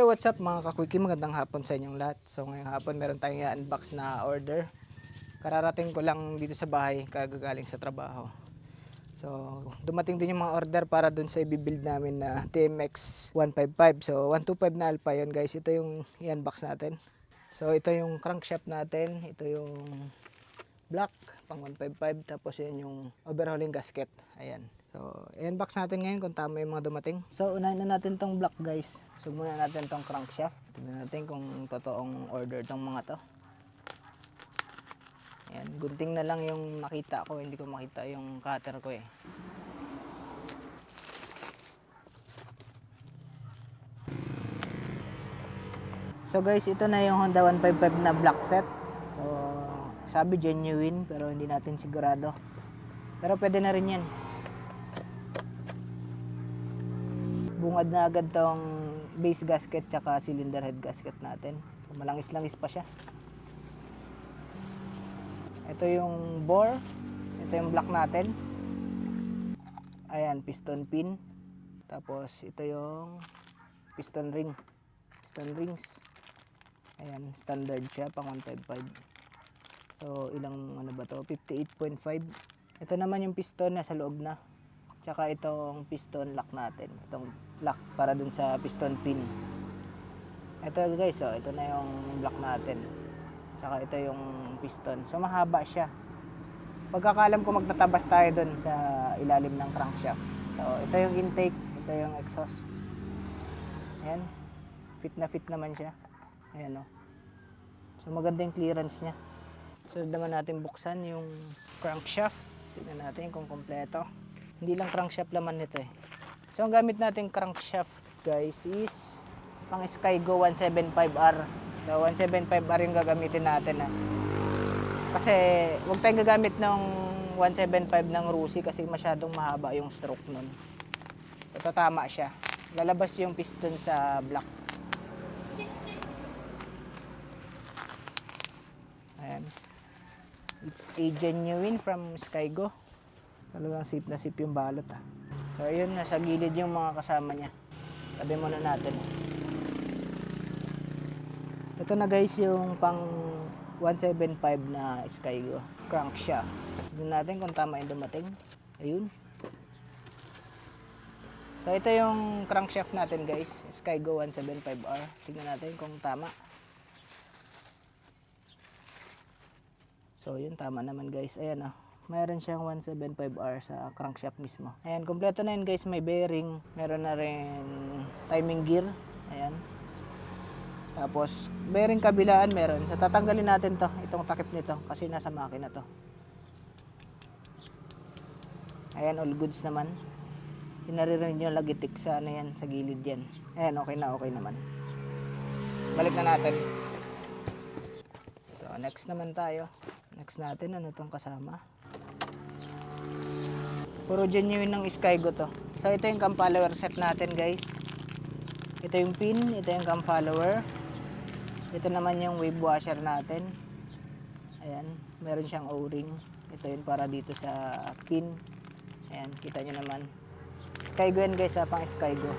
what's up mga kakwiki, magandang hapon sa inyong lahat. So ngayong hapon meron tayong i-unbox na order. Kararating ko lang dito sa bahay, kagagaling sa trabaho. So dumating din yung mga order para dun sa i-build namin na TMX 155. So 125 na Alpha yun guys, ito yung i-unbox natin. So ito yung crankshaft natin, ito yung block pang 155, tapos yun yung overhauling gasket. Ayan. So i-unbox natin ngayon kung tama yung mga dumating. So unahin na natin tong block guys. So muna natin tong crankshaft. Tignan natin kung totoong order tong mga to. Ayan, gunting na lang yung nakita ko, hindi ko makita yung cutter ko eh. So guys, ito na yung Honda 155 na block set. So sabi genuine pero hindi natin sigurado. Pero pwede na rin yan. Bungad na agad tong base gasket tsaka cylinder head gasket natin. So, malangis-langis pa siya. Ito yung bore. Ito yung block natin. Ayan, piston pin. Tapos ito yung piston ring. Piston rings. Ayan, standard siya pang 155. So ilang ano ba to? 58.5. Ito naman yung piston na sa loob na. Tsaka itong piston lock natin. Itong lock para dun sa piston pin. Ito guys, oh, ito na yung block natin. Tsaka ito yung piston. So mahaba siya. Pagkakalam ko magtatabas tayo dun sa ilalim ng crankshaft. So ito yung intake, ito yung exhaust. Ayan. Fit na fit naman siya. Ayan, oh. So maganda yung clearance niya. So naman natin buksan yung crankshaft. Tignan natin kung kompleto. Hindi lang crankshaft laman nito eh. So ang gamit natin crankshaft guys is pang Skygo 175R. So 175R yung gagamitin natin ah. Kasi huwag tayong gagamit ng 175 ng Rusi kasi masyadong mahaba yung stroke nun. So tatama siya. Lalabas yung piston sa block. Ayan. It's a genuine from Skygo. Talagang sip na sip yung balot ah. So ayun, nasa gilid yung mga kasama niya. Tabi muna natin. Ito na guys yung pang 175 na Skygo crankshaft. Tignan natin kung tama yung dumating. Ayun. So ito yung crankshaft natin guys, Skygo 175R. Tignan natin kung tama. So yun, tama naman guys. Ayan oh. Mayroon siyang 175R sa crankshaft mismo. Ayan, kompleto na yun guys. May bearing. Meron na rin timing gear. Ayan. Tapos, bearing kabilaan meron. So, tatanggalin natin to, itong takip nito. Kasi nasa makina to. Ayan, all goods naman. Pinaririn nyo lagitik sa ano yan, sa gilid yan. Ayan, okay naman. Balik na natin. So, next naman tayo. Next natin, ano tong kasama? Puro genuine ng Skygo to. So ito yung cam follower set natin guys. Ito yung pin, ito yung cam follower. Ito naman yung wave washer natin. Ayan, meron siyang O-ring. Ito yun para dito sa pin. Ayan, kita nyo naman. Skygo yan guys ha, pang Skygo.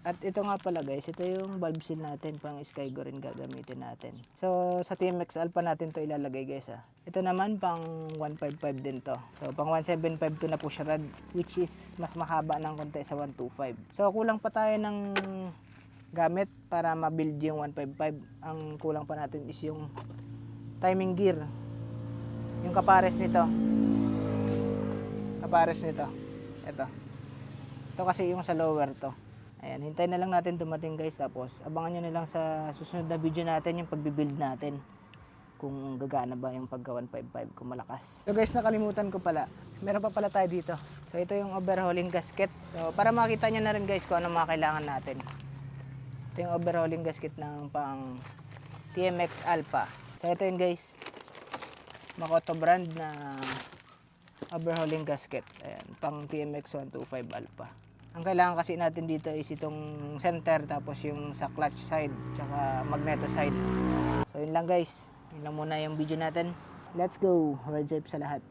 At ito nga pala guys, ito yung valve seal natin, pang Skygo rin gagamitin natin. So sa TMX Alpha natin to ilalagay guys ha. Ito naman pang 155 din to. So pang 175 to na push rod, which is mas mahaba ng konti sa 125. So kulang pa tayo ng gamit para ma-build yung 155. Ang kulang pa natin is yung timing gear. Yung kapares nito. Kapares nito. Ito. Ito kasi yung sa lower to. Ayan, hintayin na lang natin dumating guys. Tapos abangan nyo na lang sa susunod na video natin yung pagbibuild natin. Kung gagana ba yung pagka 155, kung malakas. So guys, nakalimutan ko pala. Meron pa pala tayo dito. So ito yung overhauling gasket. So para makita nyo na rin guys kung ano mga kailangan natin. Ito yung overhauling gasket ng pang TMX Alpha. So ito yun guys. Makoto brand na overhauling gasket. Ayan, pang TMX 125 Alpha. Ang kailangan kasi natin dito is itong center, tapos yung sa clutch side, tsaka magneto side. So yun lang guys. Yun lang muna yung video natin. Let's go! Ride safe sa lahat.